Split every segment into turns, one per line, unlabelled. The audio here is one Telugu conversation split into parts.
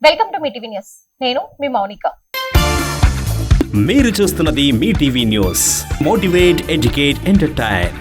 Welcome to Mee TV news. నేను మీ మౌనిక.
మీరు చూస్తున్నది Mee TV news. Motivate, educate, entertain.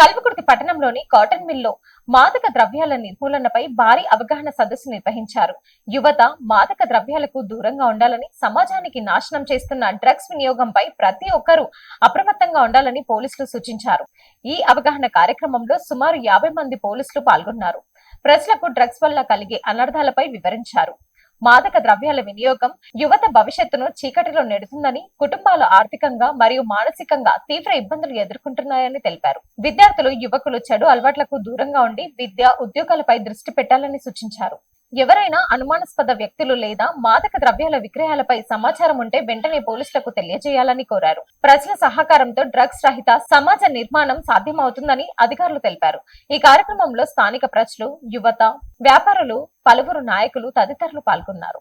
Kalwakurthy పట్టణంలోని కాటన్ మిల్లో మాదక ద్రవ్యాల నిర్మూలనపై భారీ అవగాహన సదస్సు నిర్వహించారు. యువత మాదక ద్రవ్యాలకు దూరంగా ఉండాలని, సమాజానికి నాశనం చేస్తున్న డ్రగ్స్ వినియోగంపై ప్రతి ఒక్కరూ అప్రమత్తంగా ఉండాలని పోలీసులు సూచించారు. ఈ అవగాహన కార్యక్రమంలో సుమారు 50 మంది పోలీసులు పాల్గొన్నారు. ప్రజలకు డ్రగ్స్ వల్ల కలిగే అనర్థాలపై వివరించారు. మాదక ద్రవ్యాల వినియోగం యువత భవిష్యత్తును చీకటిలో నెడుతుందని, కుటుంబాలు ఆర్థికంగా మరియు మానసికంగా తీవ్ర ఇబ్బందులు ఎదుర్కొంటున్నాయని తెలిపారు. విద్యార్థులు, యువకులు చెడు అలవాట్లకు దూరంగా ఉండి విద్య, ఉద్యోగాలపై దృష్టి పెట్టాలని సూచించారు. ఎవరైనా అనుమానాస్పద వ్యక్తులు లేదా మాదక ద్రవ్యాల విక్రయాలపై సమాచారం ఉంటే వెంటనే పోలీసులకు తెలియజేయాలని కోరారు. ప్రజల సహకారంతో డ్రగ్స్ రహిత సమాజ నిర్మాణం సాధ్యమవుతుందని అధికారులు తెలిపారు. ఈ కార్యక్రమంలో స్థానిక ప్రజలు, యువత, వ్యాపారులు, పలువురు నాయకులు తదితరులు పాల్గొన్నారు.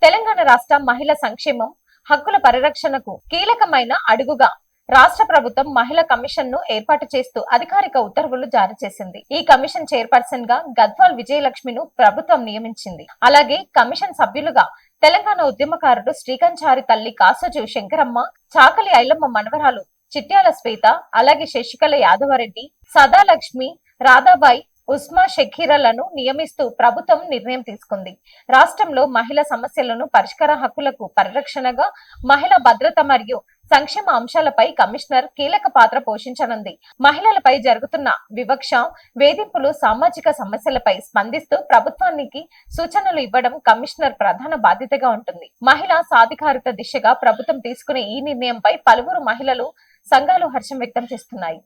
తెలంగాణ రాష్ట్ర మహిళా సంక్షేమం, హక్కుల పరిరక్షణకు కీలకమైన అడుగుగా రాష్ట్ర ప్రభుత్వం మహిళా కమిషన్ ను ఏర్పాటు చేస్తూ అధికారిక ఉత్తర్వులు జారీ చేసింది. ఈ కమిషన్ చైర్పర్సన్ గా గద్వాల్ విజయలక్ష్మిను ప్రభుత్వం నియమించింది. అలాగే కమిషన్ సభ్యులుగా తెలంగాణ ఉద్యమకారుడు శ్రీకంచారి తల్లి కాసోజు శంకరమ్మ, చాకలి ఐలమ్మ మనవరాలు చిట్యాల శ్వేత, అలాగే శశికళ యాదవరెడ్డి, సదాలక్ష్మి, రాధాబాయి, ఉస్మా షకీరలను నియమిస్తూ ప్రభుత్వం నిర్ణయం తీసుకుంది. రాష్ట్రంలో మహిళా సమస్యలను పరిష్కార, హక్కులకు పరిరక్షణగా మహిళా భద్రత మరియు సంక్షేమ అంశాలపై కమిషనర్ కీలక పాత్ర పోషించనుంది. మహిళలపై జరుగుతున్న వివక్ష, వేధింపులు, సామాజిక సమస్యలపై స్పందిస్తూ ప్రభుత్వానికి సూచనలు ఇవ్వడం కమిషనర్ ప్రధాన బాధ్యతగా ఉంటుంది. మహిళా సాధికారిత దిశగా ప్రభుత్వం తీసుకునే ఈ నిర్ణయంపై పలువురు మహిళలు సంఘాలు హర్షం వ్యక్తం చేస్తున్నాయి.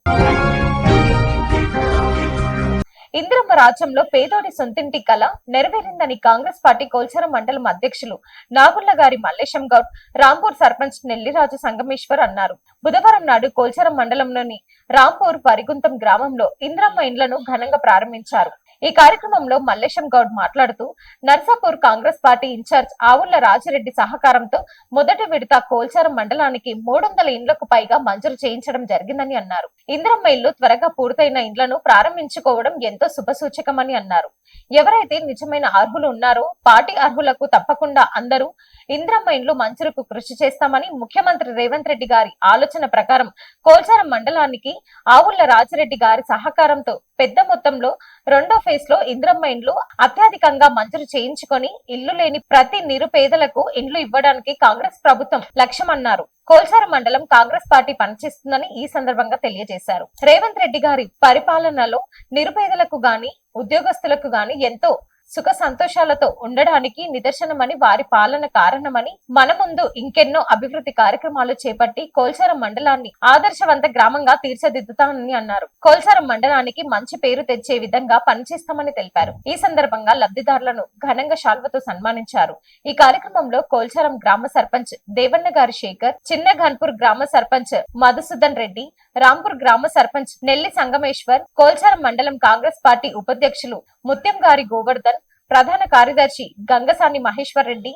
ఇందిరమ్మ రాజ్యంలో పేదోడి సొంతింటి కల నెరవేరిందని కాంగ్రెస్ పార్టీ కోల్చారం మండలం అధ్యక్షులు నాగుళ్లగారి మల్లేశం గౌడ్, రాంపూర్ సర్పంచ్ నెల్లిరాజు సంగమేశ్వర్ అన్నారు. బుధవారం నాడు కోల్చారం మండలంలోని రాంపూర్ వరిగుంతం గ్రామంలో ఇందిరమ్మ ఇండ్లను ఘనంగా ప్రారంభించారు. ఈ కార్యక్రమంలో మల్లేశం గౌడ్ మాట్లాడుతూ, నర్సాపూర్ కాంగ్రెస్ పార్టీ ఇన్ఛార్జ్ ఆవుళ్ల రాజిరెడ్డి సహకారంతో మొదటి విడత కోల్చారం మండలానికి 300 ఇండ్లకు పైగా మంజూరు చేయించడం జరిగిందని అన్నారు. ఇందిరమ్మ ఇళ్లు త్వరగా పూర్తయిన ఇండ్లను ప్రారంభించుకోవడం ఎంతో శుభసూచకమని అన్నారు. ఎవరైతే నిజమైన అర్హులు ఉన్నారో పార్టీ అర్హులకు తప్పకుండా అందరూ ఇందిరమ్మ ఇండ్లు మంజూరుకు కృషి చేస్తామని ముఖ్యమంత్రి రేవంత్ రెడ్డి గారి ఆలోచన ప్రకారం కోల్చారం మండలానికి ఆవుళ్ల రాజిరెడ్డి గారి సహకారంతో పెద్ద మొత్తంలో రెండో ఫేజ్ లో ఇందిరమ్మ ఇండ్లు అత్యధికంగా మంజూరు చేయించుకొని ఇల్లు లేని ప్రతి నిరుపేదలకు ఇండ్లు ఇవ్వడానికి కాంగ్రెస్ ప్రభుత్వం లక్ష్యమన్నారు. కోల్చారం మండలం కాంగ్రెస్ పార్టీ పనిచేస్తుందని ఈ సందర్భంగా తెలియజేశారు. రేవంత్ రెడ్డి గారి పరిపాలనలో నిరుపేదలకు గాని, ఉద్యోగస్తులకు గాని ఎంతో సుఖ సంతోషాలతో ఉండడానికి నిదర్శనమని, వారి పాలన కారణమని, మన ముందు ఇంకెన్నో అభివృద్ధి కార్యక్రమాలు చేపట్టి కోల్చారం మండలాన్ని ఆదర్శవంత గ్రామంగా తీర్చిదిద్దుతామని అన్నారు. కోల్చారం మండలానికి మంచి పేరు తెచ్చే విధంగా పనిచేస్తామని తెలిపారు. ఈ సందర్భంగా లబ్ధిదారులను ఘనంగా శాల్వతో సన్మానించారు. ఈ కార్యక్రమంలో కోల్చారం గ్రామ సర్పంచ్ దేవన్న గారి శేఖర్, చిన్న ఘన్పూర్ గ్రామ సర్పంచ్ మధుసూదన్ రెడ్డి, రాంపూర్ గ్రామ సర్పంచ్ నెల్లి సంగమేశ్వర్, కోల్చారం మండలం కాంగ్రెస్ పార్టీ ఉపాధ్యక్షులు ముత్యం గారి గోవర్ధన్, ప్రధాన కార్యదర్శి గంగసాని మహేశ్వర్ రెడ్డి,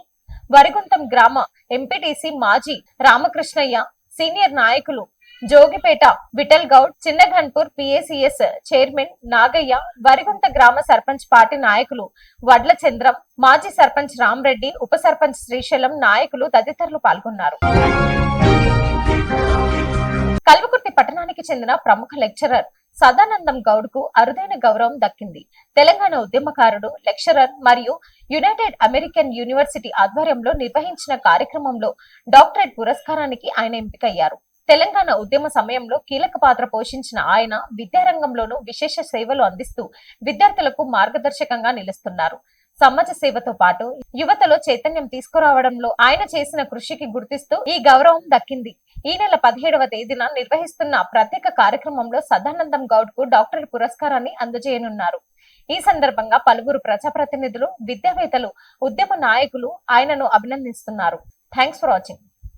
వరిగుంతం గ్రామ ఎంపీటీసీ మాజీ రామకృష్ణయ్య, సీనియర్ నాయకులు జోగిపేట విఠల్ గౌడ్, చిన్న ఘన్పూర్ పిఏసిఎస్ చైర్మన్ నాగయ్య, వరిగుంత గ్రామ సర్పంచ్ పార్టీ నాయకులు వడ్ల చంద్రం, మాజీ సర్పంచ్ రామరెడ్డి, ఉప సర్పంచ్ శ్రీశైలం నాయకులు తదితరులు పాల్గొన్నారు. కల్వకుర్తి పట్టణానికి చెందిన ప్రముఖ లెక్చరర్ సదానందం గౌడ్ కు అరుదైన గౌరవం దక్కింది. తెలంగాణ ఉద్యమకారుడు, లెక్చరర్ మరియు యునైటెడ్ అమెరికన్ యూనివర్సిటీ ఆధ్వర్యంలో నిర్వహించిన కార్యక్రమంలో డాక్టరేట్ పురస్కారానికి ఆయన ఎంపికయ్యారు. తెలంగాణ ఉద్యమ సమయంలో కీలక పాత్ర పోషించిన ఆయన విద్యారంగంలోనూ విశేష సేవలు అందిస్తూ విద్యార్థులకు మార్గదర్శకంగా నిలుస్తున్నారు. సమాజ సేవతో పాటు యువతలో చైతన్యం తీసుకురావడంలో ఆయన చేసిన కృషికి గుర్తిస్తూ ఈ గౌరవం దక్కింది. ఈ నెల 17వ తేదీన నిర్వహిస్తున్న ప్రత్యేక కార్యక్రమంలో సదానందం గౌడ్ కు డాక్టరేట్ పురస్కారాన్ని అందజేయనున్నారు. ఈ సందర్భంగా పలువురు ప్రజాప్రతినిధులు, విద్యావేత్తలు, ఉద్యమ నాయకులు ఆయనను అభినందిస్తున్నారు. Thanks for watching.